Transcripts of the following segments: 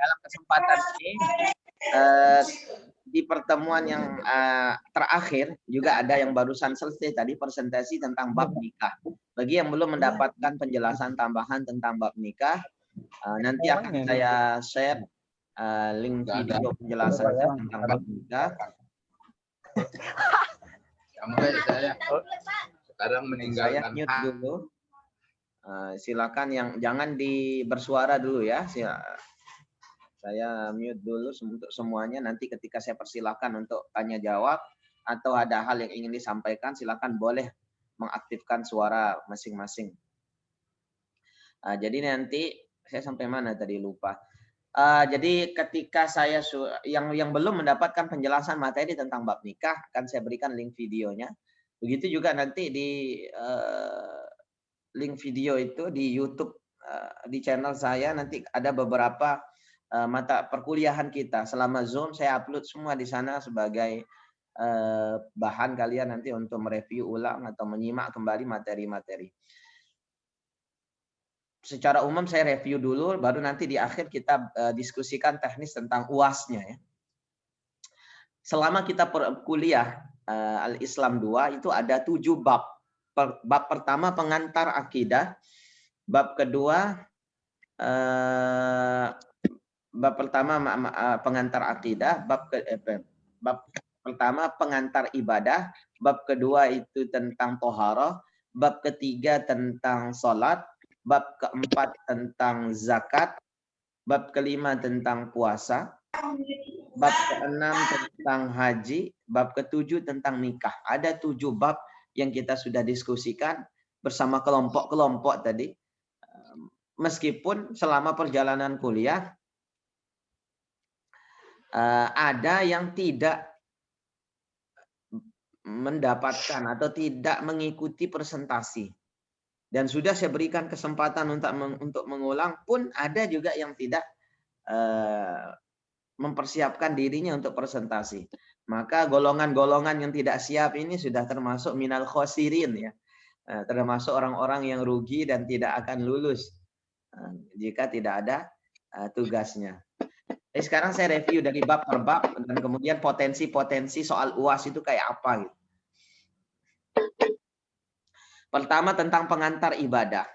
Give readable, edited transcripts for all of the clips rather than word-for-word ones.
Dalam kesempatan ini di pertemuan yang terakhir juga ada yang barusan selesai tadi presentasi tentang bab nikah. Bagi yang belum mendapatkan penjelasan tambahan tentang bab nikah, nanti akan saya share link video penjelasannya tentang bab nikah. Saya sekarang meninggalkan. Saya mute dulu. Silakan yang jangan bersuara dulu ya. Saya mute dulu untuk semuanya. Nanti ketika saya persilahkan untuk tanya jawab atau ada hal yang ingin disampaikan, silakan boleh mengaktifkan suara masing-masing. Jadi nanti saya sampai mana tadi lupa. Jadi ketika saya yang belum mendapatkan penjelasan materi tentang bab nikah, akan saya berikan link videonya. Begitu juga nanti di link video itu di YouTube di channel saya nanti ada beberapa mata perkuliahan kita selama Zoom, saya upload semua di sana sebagai bahan kalian nanti untuk mereview ulang atau menyimak kembali materi-materi. Secara umum saya review dulu, baru nanti di akhir kita diskusikan teknis tentang UAS-nya ya. Selama kita kuliah Al-Islam 2 itu ada 7 bab. Bab pertama pengantar akidah, bab kedua bab pertama pengantar akidah, bab pertama pengantar ibadah, bab kedua itu tentang toharoh, bab ketiga tentang sholat, bab keempat tentang zakat, bab kelima tentang puasa, bab keenam tentang haji, bab ketujuh tentang nikah. Ada 7 bab yang kita sudah diskusikan bersama kelompok-kelompok tadi. Meskipun selama perjalanan kuliah ada yang tidak mendapatkan atau tidak mengikuti presentasi. Dan sudah saya berikan kesempatan untuk mengulang, pun ada juga yang tidak mempersiapkan dirinya untuk presentasi. Maka golongan-golongan yang tidak siap ini sudah termasuk minal khosirin ya. Termasuk orang-orang yang rugi dan tidak akan lulus jika tidak ada tugasnya. Jadi sekarang saya review dari bab per bab dan kemudian potensi-potensi soal UAS itu kayak apa gitu. Pertama tentang pengantar ibadah.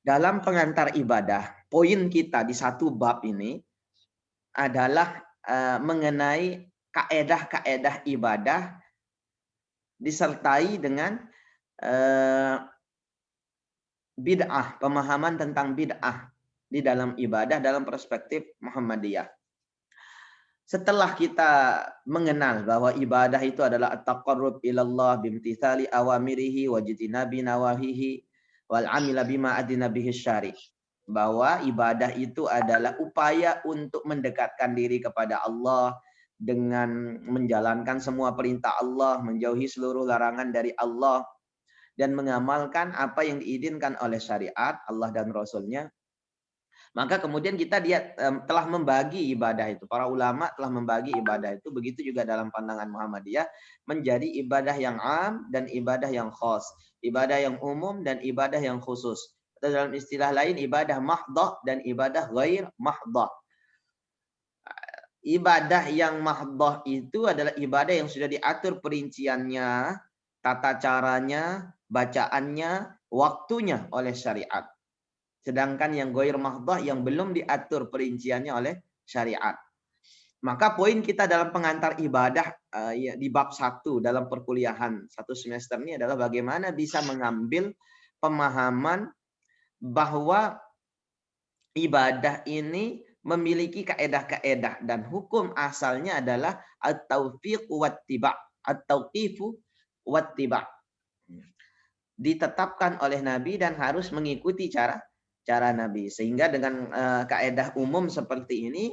Dalam pengantar ibadah, poin kita di satu bab ini adalah mengenai kaedah-kaedah ibadah disertai dengan bid'ah, pemahaman tentang bid'ah di dalam ibadah dalam perspektif Muhammadiyah. Setelah kita mengenal bahwa ibadah itu adalah at-taqarrub ilallah bimtithali awamirihi wa jitinabi nawahihi wal amila bima adina bihi syari'. Bahwa ibadah itu adalah upaya untuk mendekatkan diri kepada Allah dengan menjalankan semua perintah Allah, menjauhi seluruh larangan dari Allah, dan mengamalkan apa yang diizinkan oleh syariat Allah dan Rasul-Nya. Maka kemudian kita telah membagi ibadah itu. Para ulama telah membagi ibadah itu. Begitu juga dalam pandangan Muhammadiyah. Menjadi ibadah yang am dan ibadah yang khos. Ibadah yang umum dan ibadah yang khusus. Atau dalam istilah lain ibadah mahdah dan ibadah ghair mahdah. Ibadah yang mahdah itu adalah ibadah yang sudah diatur perinciannya, tata caranya, bacaannya, waktunya oleh syariat. Sedangkan yang ghair mahdah yang belum diatur perinciannya oleh syariat. Maka poin kita dalam pengantar ibadah di bab 1 dalam perkuliahan 1 semester ini adalah bagaimana bisa mengambil pemahaman bahwa ibadah ini memiliki kaedah-kaedah dan hukum asalnya adalah at-taufiq wattiba', at-tauqifu wattiba'. Ditetapkan oleh Nabi dan harus mengikuti cara Nabi. Sehingga dengan kaedah umum seperti ini,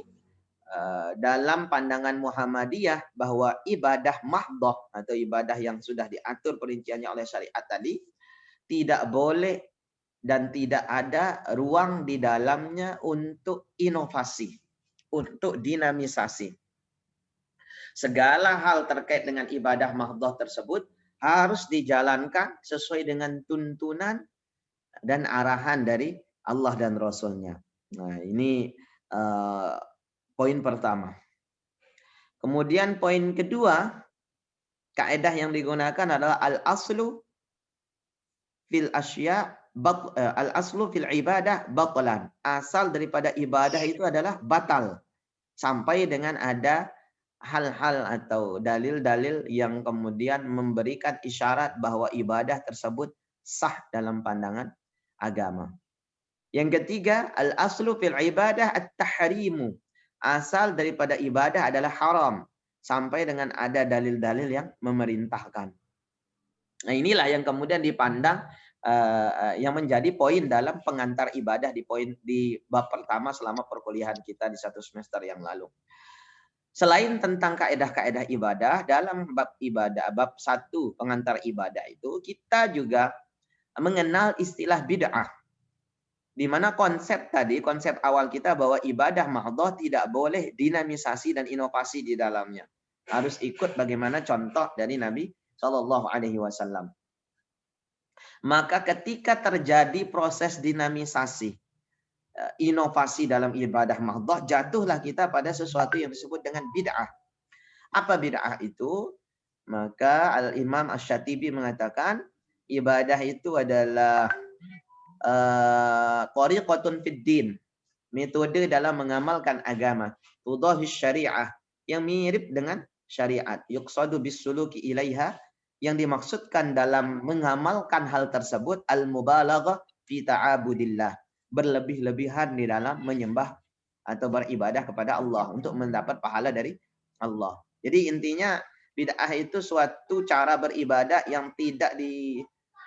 dalam pandangan Muhammadiyah bahwa ibadah mahdoh atau ibadah yang sudah diatur perinciannya oleh syariat tadi, tidak boleh dan tidak ada ruang di dalamnya untuk inovasi, untuk dinamisasi. Segala hal terkait dengan ibadah mahdoh tersebut harus dijalankan sesuai dengan tuntunan dan arahan dari Allah dan Rasul-Nya. Nah, ini poin pertama. Kemudian poin kedua, kaidah yang digunakan adalah al-aslu fil asya al-aslu fil ibadah batalan. Asal daripada ibadah itu adalah batal sampai dengan ada hal-hal atau dalil-dalil yang kemudian memberikan isyarat bahwa ibadah tersebut sah dalam pandangan agama. Yang ketiga, al-aslu fil ibadah at-tahrimu. Asal daripada ibadah adalah haram sampai dengan ada dalil-dalil yang memerintahkan. Nah, inilah yang kemudian dipandang yang menjadi poin dalam pengantar ibadah di bab pertama selama perkuliahan kita di 1 semester yang lalu. Selain tentang kaedah-kaedah ibadah, dalam bab ibadah, bab 1 pengantar ibadah itu, kita juga mengenal istilah bid'ah. Di mana konsep awal kita bahwa ibadah mahdhah tidak boleh dinamisasi dan inovasi di dalamnya. Harus ikut bagaimana contoh dari Nabi Shallallahu Alaihi Wasallam. Maka ketika terjadi proses dinamisasi, inovasi dalam ibadah mahdhah, jatuhlah kita pada sesuatu yang disebut dengan bid'ah. Apa bid'ah itu? Maka Al-Imam Asy-Syatibi mengatakan ibadah itu adalah tariqatun fid din, metode dalam mengamalkan agama, tudahis syariah, yang mirip dengan syariat, yuqsadu bis-suluki ilaiha, yang dimaksudkan dalam mengamalkan hal tersebut al-mubalaghah fi ta'abudillah, berlebih-lebihan di dalam menyembah atau beribadah kepada Allah untuk mendapat pahala dari Allah. Jadi intinya bid'ah itu suatu cara beribadah yang tidak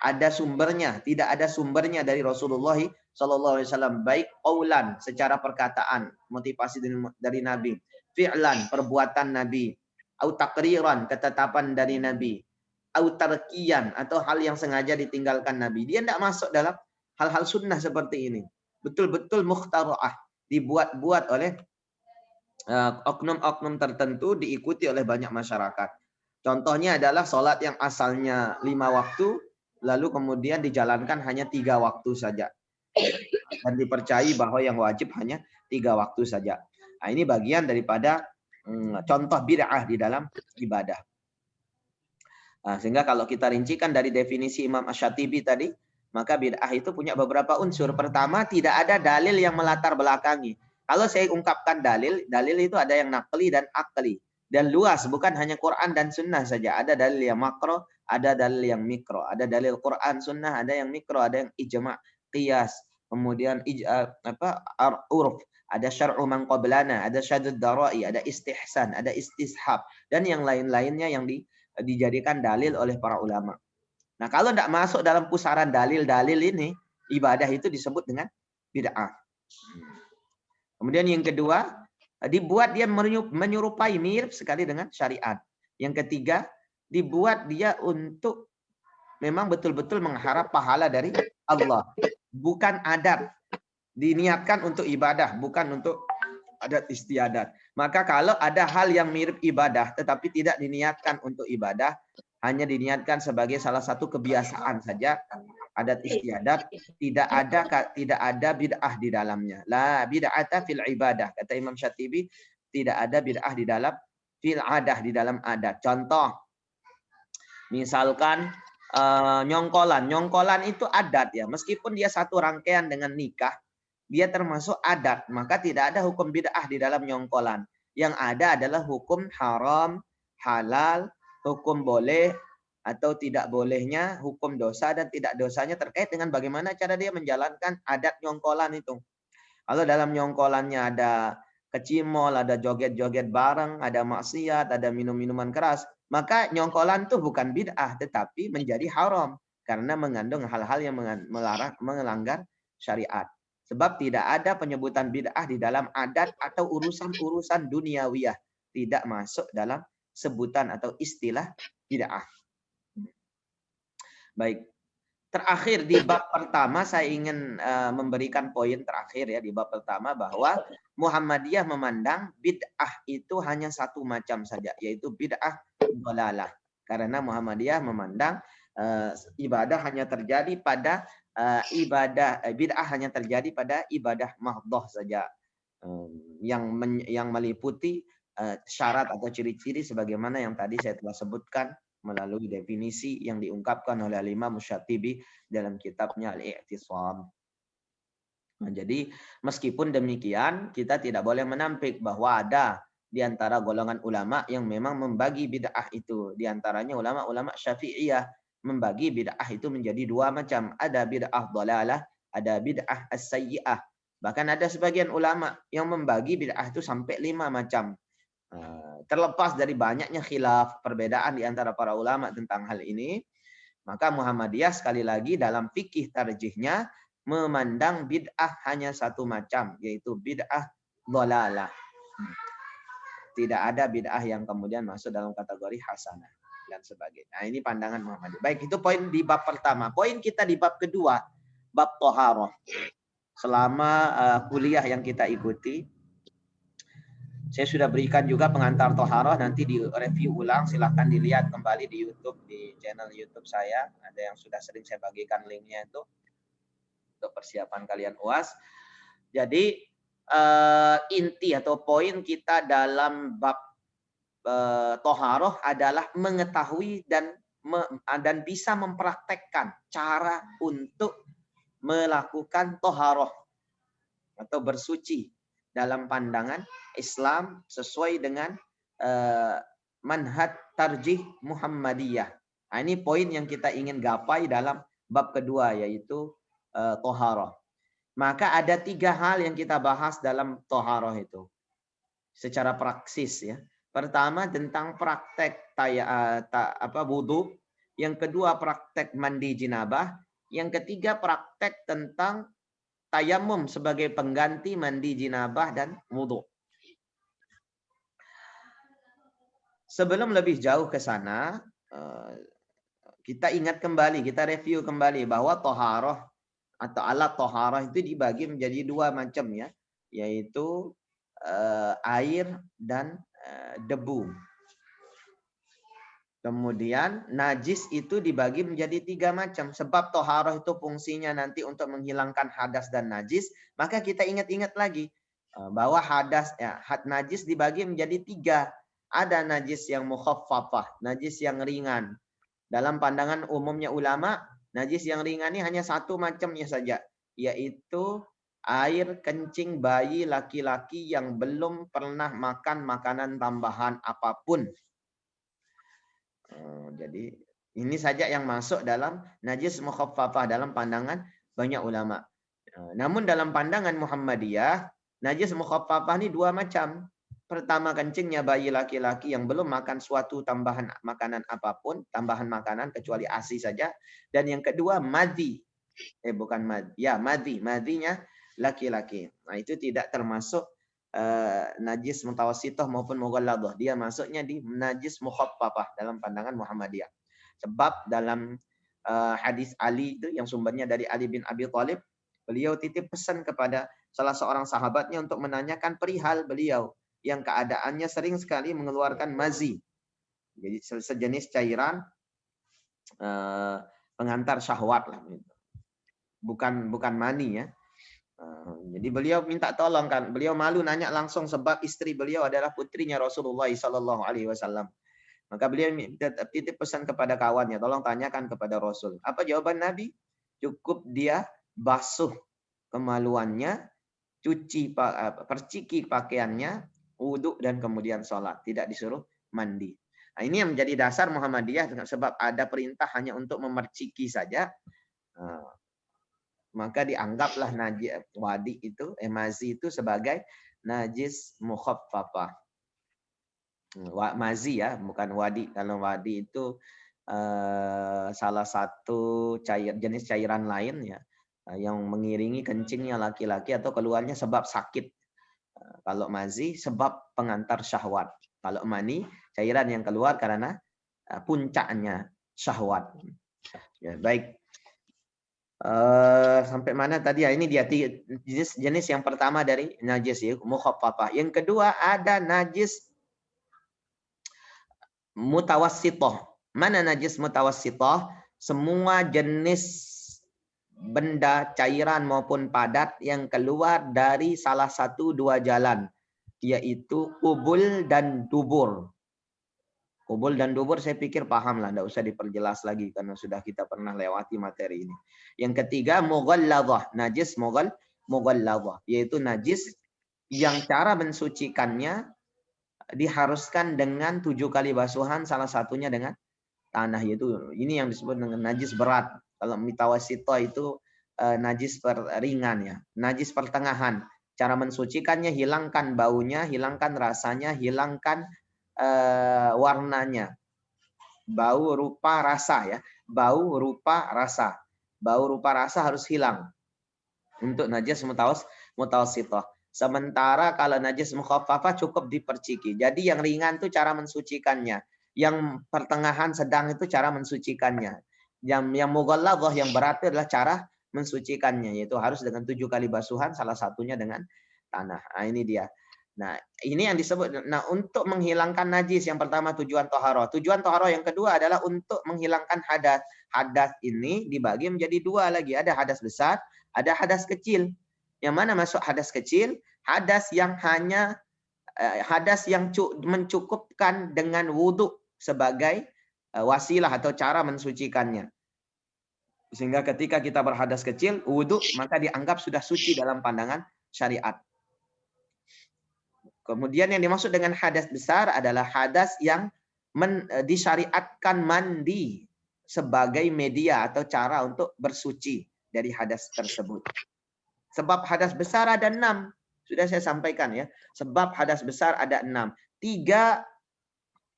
ada sumbernya dari Rasulullah Sallallahu Alaihi Wasallam, baik qaulan secara perkataan, motivasi dari Nabi, fi'lan perbuatan Nabi, au taqriran ketetapan dari Nabi, au tarkiyan atau hal yang sengaja ditinggalkan Nabi. Dia tidak masuk dalam hal-hal sunnah seperti ini. Betul-betul mukhtara'ah, dibuat-buat oleh oknum-oknum tertentu, diikuti oleh banyak masyarakat. Contohnya adalah sholat yang asalnya 5 waktu, lalu kemudian dijalankan hanya 3 waktu saja. Dan dipercayai bahwa yang wajib hanya 3 waktu saja. Nah, ini bagian daripada contoh bid'ah di dalam ibadah. Nah, sehingga kalau kita rincikan dari definisi Imam Asy-Syatibi tadi, maka bid'ah itu punya beberapa unsur. Pertama, tidak ada dalil yang melatar belakangi. Kalau saya ungkapkan dalil itu ada yang naqli dan akli. Dan luas, bukan hanya Quran dan Sunnah saja. Ada dalil yang makro, ada dalil yang mikro. Ada dalil Quran, Sunnah, ada yang mikro, ada yang ijma', qiyas. Kemudian urf, ada syar'u man qablana, ada syadud darai, ada istihsan, ada istishab, dan yang lain-lainnya yang dijadikan dalil oleh para ulama. Nah, kalau tidak masuk dalam pusaran dalil-dalil ini, ibadah itu disebut dengan bid'ah. Kemudian yang kedua, dibuat dia menyerupai, mirip sekali dengan syariat. Yang ketiga, dibuat dia untuk memang betul-betul mengharap pahala dari Allah. Bukan adat. Diniatkan untuk ibadah, bukan untuk adat istiadat. Maka kalau ada hal yang mirip ibadah, tetapi tidak diniatkan untuk ibadah, hanya diniatkan sebagai salah satu kebiasaan saja, adat istiadat, tidak ada bid'ah di dalamnya. La bid'ata fil ibadah, kata Imam Syatibi, tidak ada bid'ah di dalam fil adah, di dalam adat. Contoh, misalkan nyongkolan itu adat ya, meskipun dia satu rangkaian dengan nikah, dia termasuk adat, maka tidak ada hukum bid'ah di dalam nyongkolan. Yang ada adalah hukum haram, halal, hukum boleh atau tidak bolehnya, hukum dosa dan tidak dosanya terkait dengan bagaimana cara dia menjalankan adat nyongkolan itu. Kalau dalam nyongkolannya ada kecimol, ada joget-joget bareng, ada maksiat, ada minum-minuman keras, maka nyongkolan itu bukan bid'ah tetapi menjadi haram karena mengandung hal-hal yang melanggar syariat. Sebab tidak ada penyebutan bid'ah di dalam adat atau urusan-urusan duniawiyah. Tidak masuk dalam sebutan atau istilah bid'ah. Baik. Terakhir di bab pertama saya ingin memberikan poin terakhir ya di bab pertama bahwa Muhammadiyah memandang bid'ah itu hanya satu macam saja, yaitu bid'ah dhalalah. Karena Muhammadiyah memandang ibadah hanya terjadi pada bid'ah hanya terjadi pada ibadah mahdhah saja, yang meliputi syarat atau ciri-ciri sebagaimana yang tadi saya telah sebutkan melalui definisi yang diungkapkan oleh Imam Musyatibi dalam kitabnya Al-I'tisam. Nah, jadi meskipun demikian kita tidak boleh menampik bahwa ada di antara golongan ulama yang memang membagi bid'ah itu. Di antaranya ulama-ulama Syafi'iyah membagi bid'ah itu menjadi dua macam. Ada bid'ah dhalalah, ada bid'ah as-sayyi'ah. Bahkan ada sebagian ulama yang membagi bid'ah itu sampai 5 macam. Terlepas dari banyaknya khilaf, perbedaan di antara para ulama tentang hal ini, maka Muhammadiyah sekali lagi dalam fikih tarjihnya memandang bid'ah hanya satu macam, yaitu bid'ah dhalalah. Tidak ada bid'ah yang kemudian masuk dalam kategori hasanah dan sebagainya. Nah, ini pandangan Muhammadiyah. Baik, itu poin di bab pertama. Poin kita di bab kedua, bab thaharah. Selama kuliah yang kita ikuti, saya sudah berikan juga pengantar thaharah, nanti di review ulang, silahkan dilihat kembali di YouTube, di channel YouTube saya. Ada yang sudah sering saya bagikan linknya itu untuk persiapan kalian UAS. Jadi inti atau poin kita dalam bab thaharah adalah mengetahui dan bisa mempraktekkan cara untuk melakukan thaharah atau bersuci dalam pandangan Islam sesuai dengan manhaj tarjih Muhammadiyah. Nah, ini poin yang kita ingin gapai dalam bab kedua, yaitu thaharah. Maka ada 3 hal yang kita bahas dalam thaharah itu secara praksis ya. Pertama tentang praktek wudu, yang kedua praktek mandi jinabah, yang ketiga praktek tentang tayamum sebagai pengganti mandi jinabah dan wudu. Sebelum lebih jauh ke sana, kita ingat kembali, kita review kembali bahwa thaharah atau alat thaharah itu dibagi menjadi 2 macam ya, yaitu air dan debu. Kemudian najis itu dibagi menjadi 3 macam. Sebab thaharah itu fungsinya nanti untuk menghilangkan hadas dan najis, maka kita ingat-ingat lagi bahwa najis dibagi menjadi 3. Ada najis yang mukhaffafah, najis yang ringan. Dalam pandangan umumnya ulama, najis yang ringan ini hanya 1 macamnya saja, yaitu air kencing bayi laki-laki yang belum pernah makan makanan tambahan apapun. Jadi ini saja yang masuk dalam najis mukhaffafah dalam pandangan banyak ulama. Namun dalam pandangan Muhammadiyah, najis mukhaffafah ini 2 macam. Pertama, kencingnya bayi laki-laki yang belum makan suatu tambahan makanan apapun, tambahan makanan kecuali ASI saja. Dan yang kedua, madhi. Madhinya laki-laki. Nah, itu tidak termasuk najis mutawassithah maupun mughalladah. Dia masuknya di najis mukhaffafah dalam pandangan Muhammadiyah. Sebab dalam hadis Ali itu yang sumbernya dari Ali bin Abi Thalib, beliau titip pesan kepada salah seorang sahabatnya untuk menanyakan perihal beliau yang keadaannya sering sekali mengeluarkan mazi. Jadi sejenis cairan penghantar syahwat lah. Bukan mani ya. Jadi beliau minta tolong kan. Beliau malu nanya langsung sebab istri beliau adalah putrinya Rasulullah SAW. Maka beliau titip pesan kepada kawannya, tolong tanyakan kepada Rasul. Apa jawaban Nabi? Cukup dia basuh kemaluannya, perciki pakaiannya, wudhu dan kemudian sholat. Tidak disuruh mandi. Nah, ini yang menjadi dasar Muhammadiyah sebab ada perintah hanya untuk memerciki saja. Maka dianggaplah najis mazi itu sebagai najis mukhaffafah. Mazi ya, bukan wadi. Kalau wadi itu salah satu jenis cairan lain ya, yang mengiringi kencingnya laki-laki atau keluarnya sebab sakit. Kalau mazi sebab pengantar syahwat. Kalau mani cairan yang keluar karena puncaknya syahwat. Ya, baik. Sampai mana tadi ya? Ini dia jenis yang pertama dari najis ya, mukhaffafah. Yang kedua ada najis mutawassithah. Mana najis mutawassithah? Semua jenis benda, cairan maupun padat yang keluar dari salah satu dua jalan, yaitu kubul dan dubur. Kubul dan dubur saya pikir paham lah, tidak usah diperjelas lagi karena sudah kita pernah lewati materi ini. Yang ketiga, mughalladhah, najis mughalladhah, yaitu najis yang cara mensucikannya diharuskan dengan 7 kali basuhan, salah satunya dengan tanah, yaitu ini yang disebut dengan najis berat. Kalau mitawasito itu najis ringan ya, najis pertengahan. Cara mensucikannya, hilangkan baunya, hilangkan rasanya, hilangkan warnanya. Bau, rupa, rasa ya. Bau, rupa, rasa. Bau, rupa, rasa harus hilang untuk najis mutawassithah. Sementara kalau najis mukhaffafah cukup diperciki. Jadi yang ringan itu cara mensucikannya. Yang pertengahan sedang itu cara mensucikannya. Yang mughalladhah, yang berat itu adalah cara mensucikannya, yaitu harus dengan 7 kali basuhan, salah satunya dengan tanah. Nah, ini dia. Nah, ini yang disebut. Nah, untuk menghilangkan najis yang pertama tujuan toharoh. Tujuan toharoh yang kedua adalah untuk menghilangkan hadas. Hadas ini dibagi menjadi dua lagi. Ada hadas besar, ada hadas kecil. Yang mana masuk hadas kecil? Hadas yang hanya hadas yang mencukupkan dengan wudhu sebagai wasilah atau cara mensucikannya. Sehingga ketika kita berhadas kecil, wudhu, maka dianggap sudah suci dalam pandangan syariat. Kemudian yang dimaksud dengan hadas besar adalah hadas yang disyariatkan mandi sebagai media atau cara untuk bersuci dari hadas tersebut. Sebab hadas besar ada 6. Sudah saya sampaikan ya. Sebab hadas besar ada 6. 3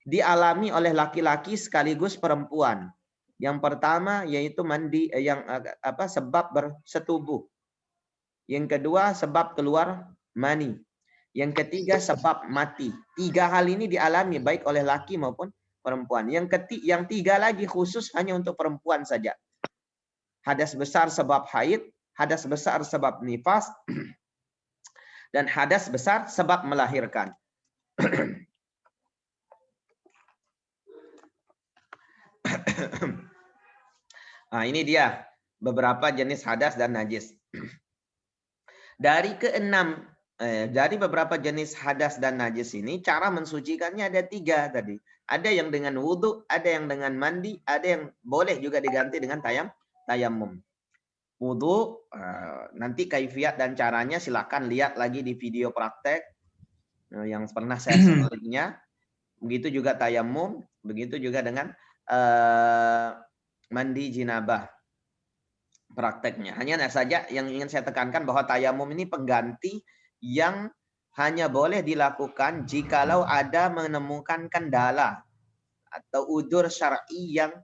dialami oleh laki-laki sekaligus perempuan. Yang pertama yaitu mandi sebab bersetubuh. Yang kedua sebab keluar mani. Yang ketiga sebab mati. 3 hal ini dialami baik oleh laki maupun perempuan. Yang 3 lagi khusus hanya untuk perempuan saja. Hadas besar sebab haid, hadas besar sebab nifas, dan hadas besar sebab melahirkan. Nah, ini dia beberapa jenis hadas dan najis. Dari dari beberapa jenis hadas dan najis ini, cara mensucikannya ada 3 tadi. Ada yang dengan wudhu, ada yang dengan mandi, ada yang boleh juga diganti dengan tayammum. Wudhu, nanti kaifiat dan caranya silakan lihat lagi di video praktek yang pernah saya share-nya. Begitu juga tayammum, begitu juga dengan mandi jinabah prakteknya. Hanya saja yang ingin saya tekankan bahwa tayammum ini pengganti yang hanya boleh dilakukan jikalau ada menemukan kendala atau udzur syar'i yang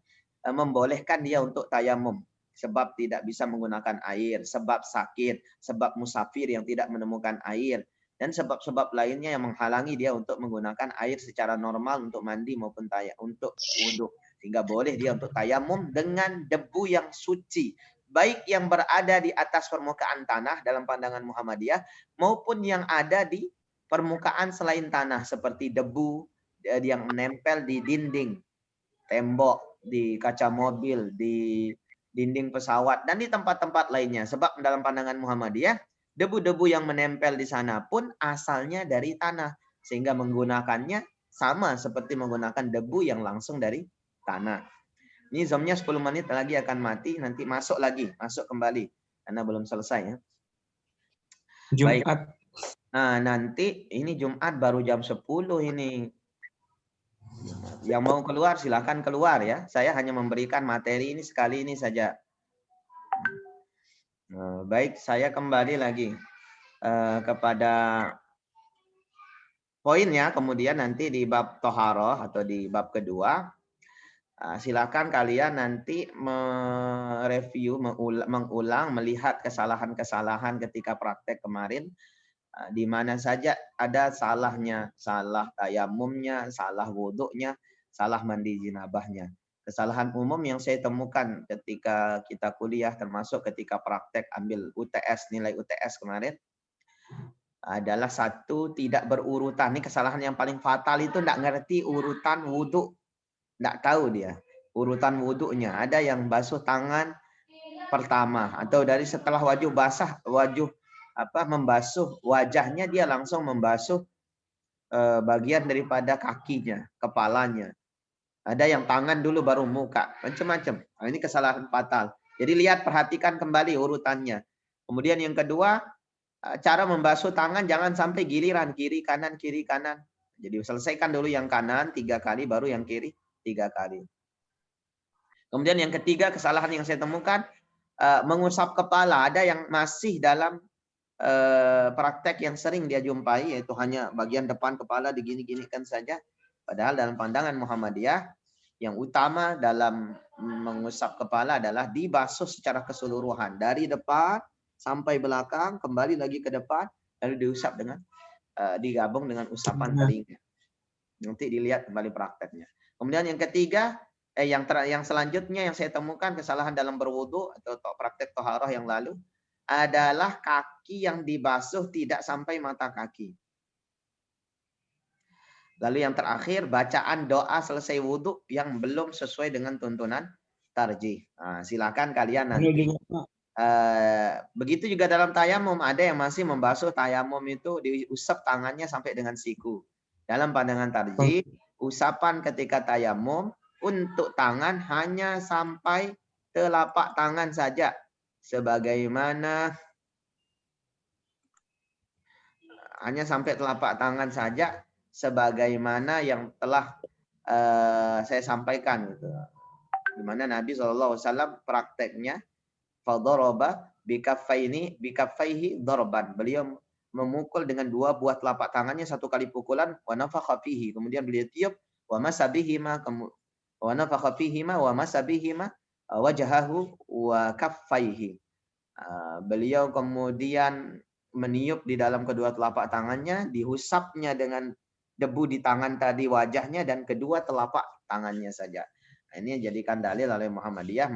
membolehkan dia untuk tayammum. Sebab tidak bisa menggunakan air, sebab sakit, sebab musafir yang tidak menemukan air, dan sebab-sebab lainnya yang menghalangi dia untuk menggunakan air secara normal untuk mandi maupun untuk wudhu. Sehingga boleh dia untuk tayammum dengan debu yang suci, baik yang berada di atas permukaan tanah dalam pandangan Muhammadiyah maupun yang ada di permukaan selain tanah seperti debu yang menempel di dinding, tembok, di kaca mobil, di dinding pesawat, dan di tempat-tempat lainnya. Sebab dalam pandangan Muhammadiyah, debu-debu yang menempel di sana pun asalnya dari tanah. Sehingga menggunakannya sama seperti menggunakan debu yang langsung dari tanah. Ini zoomnya 10 menit lagi akan mati, nanti masuk kembali. Karena belum selesai ya. Jumat. Baik. Nah, nanti ini Jumat baru jam 10 ini. Yang mau keluar silakan keluar ya. Saya hanya memberikan materi ini sekali ini saja. Baik, saya kembali lagi kepada poinnya. Kemudian nanti di bab toharoh atau di bab kedua, silakan kalian nanti mereview, mengulang, melihat kesalahan-kesalahan ketika praktek kemarin. Di mana saja ada salahnya, salah tayamumnya, salah wudhunya, salah mandi jinabahnya. Kesalahan umum yang saya temukan ketika kita kuliah, termasuk ketika praktek ambil UTS, nilai UTS kemarin, adalah 1, tidak berurutan. Ini kesalahan yang paling fatal itu tidak ngerti urutan wudhu. Tidak tahu dia urutan wudhunya. Ada yang basuh tangan pertama atau dari setelah wajah basah, membasuh wajahnya, dia langsung membasuh bagian daripada kakinya, kepalanya. Ada yang tangan dulu baru muka, macam-macam. Nah, ini kesalahan fatal. Jadi lihat, perhatikan kembali urutannya. Kemudian yang kedua, cara membasuh tangan jangan sampai giliran kiri kanan kiri kanan. Jadi selesaikan dulu yang kanan 3 kali, baru yang kiri 3 kali. Kemudian yang ketiga, kesalahan yang saya temukan, mengusap kepala. Ada yang masih dalam praktek yang sering dia jumpai, yaitu hanya bagian depan kepala digini-ginikan saja. Padahal dalam pandangan Muhammadiyah, yang utama dalam mengusap kepala adalah dibasuh secara keseluruhan. Dari depan sampai belakang, kembali lagi ke depan, lalu diusap dengan digabung dengan usapan telinga. Nanti dilihat kembali prakteknya. Kemudian yang ketiga, yang selanjutnya yang saya temukan kesalahan dalam berwudu atau praktek toharoh yang lalu adalah kaki yang dibasuh tidak sampai mata kaki. Lalu yang terakhir, bacaan doa selesai wudhu yang belum sesuai dengan tuntunan tarjih. Nah, silakan kalian nanti. Begitu juga dalam tayamum, ada yang masih membasuh tayamum itu diusap tangannya sampai dengan siku. Dalam pandangan tarjih, usapan ketika tayamum untuk tangan hanya sampai telapak tangan saja. Sebagaimana hanya sampai telapak tangan saja, sebagaimana yang telah saya sampaikan, gitu. Di mana Nabi SAW prakteknya fadharaba bikaffaihi darban. Beliau memukul dengan 2 buah telapak tangannya 1 kali pukulan, wa nafakha fihi. Kemudian beliau tiup, wa masabihima, wa nafakha fihima wa masabihima wajhahu wa kaffaihi. Beliau kemudian meniup di dalam kedua telapak tangannya, dihusapnya dengan debu di tangan tadi wajahnya dan kedua telapak tangannya saja. Nah, ini jadikan dalil oleh Muhammadiyah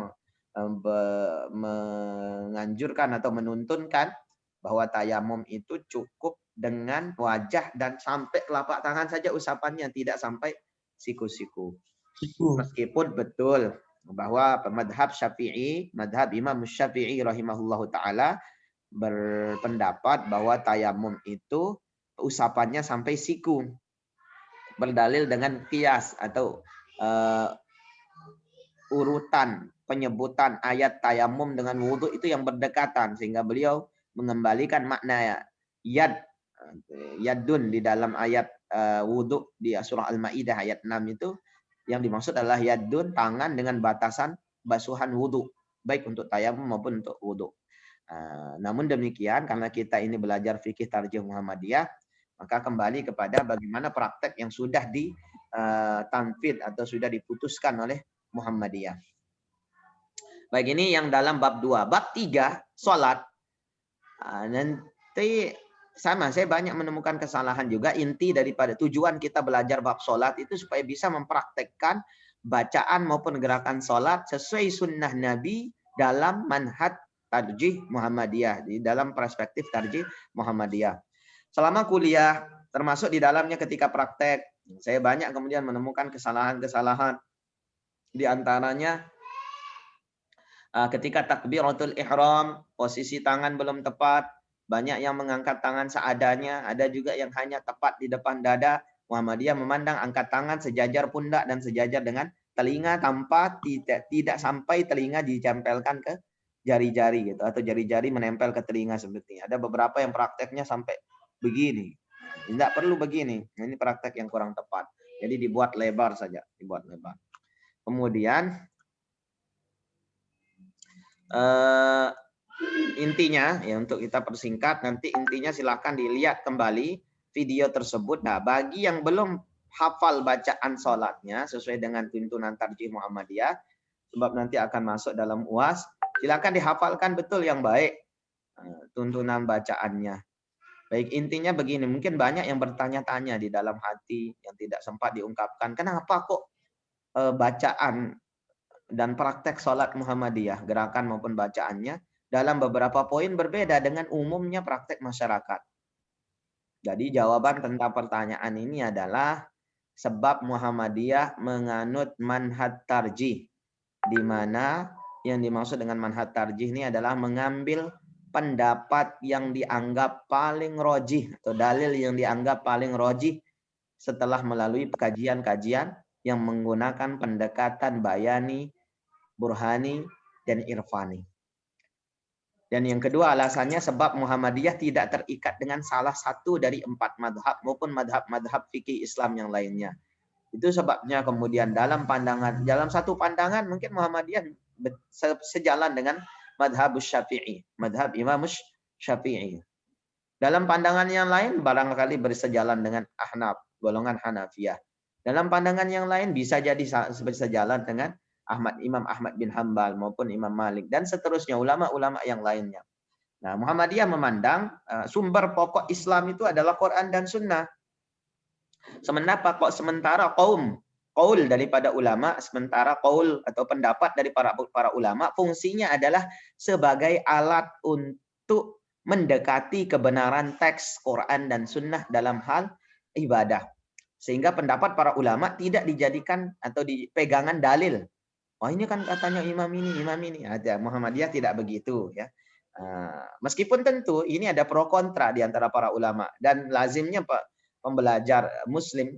menganjurkan atau menuntunkan bahwa tayamum itu cukup dengan wajah dan sampai telapak tangan saja usapannya, tidak sampai siku-siku. Meskipun betul bahwa madhab Syafi'i, madhab Imam Syafi'i rahimahullahu ta'ala berpendapat bahwa tayamum itu usapannya sampai siku. Berdalil dengan qiyas atau urutan penyebutan ayat tayamum dengan wudhu itu yang berdekatan, sehingga beliau mengembalikan makna yadun di dalam ayat wudhu di surah Al-Maidah ayat 6 itu, yang dimaksud adalah yadun, tangan dengan batasan basuhan wudhu, baik untuk tayamum maupun untuk wudhu. Namun demikian, karena kita ini belajar fikih tarjih Muhammadiyah, maka kembali kepada bagaimana praktek yang sudah ditanfid atau sudah diputuskan oleh Muhammadiyah. Baik, ini yang dalam bab 2. Bab 3, sholat. Nanti sama, saya banyak menemukan kesalahan juga. Inti daripada tujuan kita belajar bab sholat itu supaya bisa mempraktekkan bacaan maupun gerakan sholat sesuai sunnah Nabi dalam manhaj tarjih Muhammadiyah, di dalam perspektif tarjih Muhammadiyah. Selama kuliah, termasuk di dalamnya ketika praktek, saya banyak kemudian menemukan kesalahan-kesalahan. Di antaranya ketika takbiratul ihram, posisi tangan belum tepat, banyak yang mengangkat tangan seadanya, ada juga yang hanya tepat di depan dada. Muhammadiyah memandang angkat tangan sejajar pundak dan sejajar dengan telinga tanpa tidak sampai telinga ditempelkan ke jari-jari gitu, atau jari-jari menempel ke telinga seperti ini. Ada beberapa yang prakteknya sampai begini. Tidak perlu begini. Ini praktek yang kurang tepat. Jadi dibuat lebar saja, dibuat lebar. Kemudian intinya ya, untuk kita persingkat, nanti intinya silakan dilihat kembali video tersebut. Nah, bagi yang belum hafal bacaan sholatnya sesuai dengan tuntunan tarjih Muhammadiyah, sebab nanti akan masuk dalam UAS, silakan dihafalkan betul yang baik tuntunan bacaannya. Baik, intinya begini, mungkin banyak yang bertanya-tanya di dalam hati yang tidak sempat diungkapkan. Kenapa kok bacaan dan praktek sholat Muhammadiyah, gerakan maupun bacaannya, dalam beberapa poin berbeda dengan umumnya praktek masyarakat? Jadi jawaban tentang pertanyaan ini adalah sebab Muhammadiyah menganut manhaj tarjih, di mana yang dimaksud dengan manhaj tarjih ini adalah mengambil pendapat yang dianggap paling rojih atau dalil yang dianggap paling rojih setelah melalui kajian-kajian yang menggunakan pendekatan bayani, burhani, dan irfani. Dan yang kedua alasannya sebab Muhammadiyah tidak terikat dengan salah satu dari 4 madhab maupun madhab-madhab fikih Islam yang lainnya. Itu sebabnya kemudian dalam satu pandangan mungkin Muhammadiyah sejalan dengan madhab Syafi'i, madhab Imam Syafi'i. Dalam pandangan yang lain barangkali bersejalan dengan Ahnaf, golongan Hanafiyah. Dalam pandangan yang lain bisa jadi bersejalan dengan Imam Ahmad bin Hambal maupun Imam Malik dan seterusnya ulama-ulama yang lainnya. Nah, Muhammadiyah memandang sumber pokok Islam itu adalah Quran dan Sunnah. Sementara qaul daripada ulama, sementara qaul atau pendapat dari para ulama fungsinya adalah sebagai alat untuk mendekati kebenaran teks Quran dan Sunnah dalam hal ibadah. Sehingga pendapat para ulama tidak dijadikan atau dipegangan dalil. Oh ini kan katanya imam ini. Ada Muhammadiyah tidak begitu ya. Meskipun tentu ini ada pro kontra di antara para ulama dan lazimnya pembelajar Muslim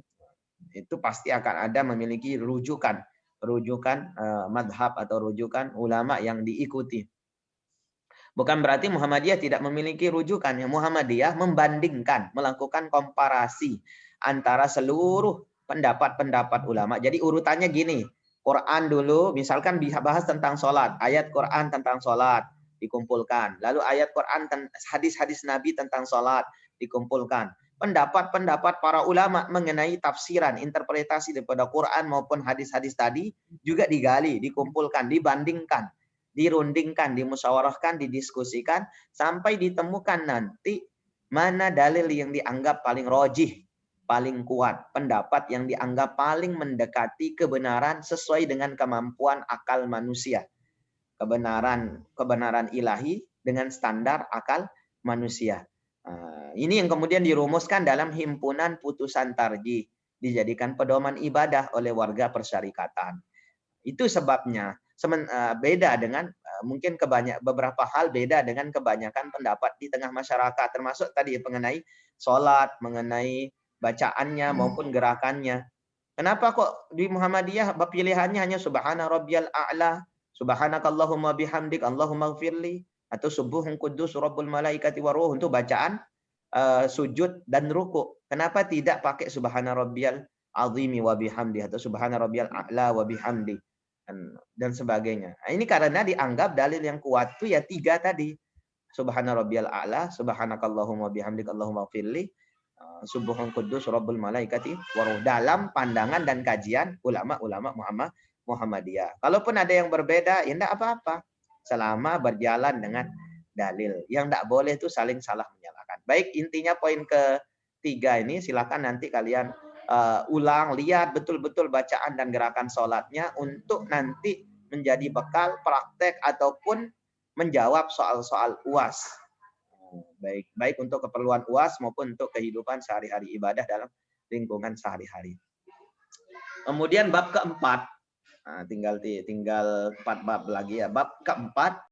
itu pasti akan ada memiliki rujukan madhab atau rujukan ulama yang diikuti. Bukan berarti Muhammadiyah tidak memiliki rujukan. Muhammadiyah membandingkan, melakukan komparasi antara seluruh pendapat-pendapat ulama. Jadi urutannya gini. Quran dulu, misalkan bahas tentang sholat, ayat Quran tentang sholat dikumpulkan, lalu ayat Quran hadis-hadis Nabi tentang sholat dikumpulkan, pendapat-pendapat para ulama mengenai tafsiran, interpretasi daripada Quran maupun hadis-hadis tadi juga digali, dikumpulkan, dibandingkan, dirundingkan, dimusyawarahkan, didiskusikan sampai ditemukan nanti mana dalil yang dianggap paling rojih, paling kuat, pendapat yang dianggap paling mendekati kebenaran sesuai dengan kemampuan akal manusia. Kebenaran ilahi dengan standar akal manusia. Ini yang kemudian dirumuskan dalam himpunan putusan tarjih, dijadikan pedoman ibadah oleh warga persyarikatan. Itu sebabnya beda dengan mungkin beberapa hal beda dengan kebanyakan pendapat di tengah masyarakat, termasuk tadi mengenai sholat, mengenai bacaannya maupun gerakannya. Kenapa kok di Muhammadiyah pilihannya hanya subhana rabbiyal a'la, subhanakallahumma bihamdik, Allahumma gfirli, atau subuhun kudus rabbul malaikati waruh untuk bacaan sujud dan ruku. Kenapa tidak pakai subhana rabbiyal azimi wa bihamdi atau subhana rabbiyal a'la wa bihamdi dan sebagainya. Nah, ini karena dianggap dalil yang kuat itu ya 3 tadi. Subhana rabbiyal a'la, subhanakallahumma bihamdik, Allahumma gfirli, subuhun kudus rabbul malaikati waruh, dalam pandangan dan kajian ulama-ulama Muhammadiyah. Kalaupun ada yang berbeda, ya enggak apa-apa. Selama berjalan dengan dalil. Yang enggak boleh itu saling salah menyalahkan. Baik, intinya poin ketiga ini silakan nanti kalian ulang, lihat betul-betul bacaan dan gerakan sholatnya untuk nanti menjadi bekal praktek ataupun menjawab soal-soal UAS. Baik untuk keperluan UAS maupun untuk kehidupan sehari-hari ibadah dalam lingkungan sehari-hari. Kemudian bab keempat, tinggal 4 bab lagi ya. Bab keempat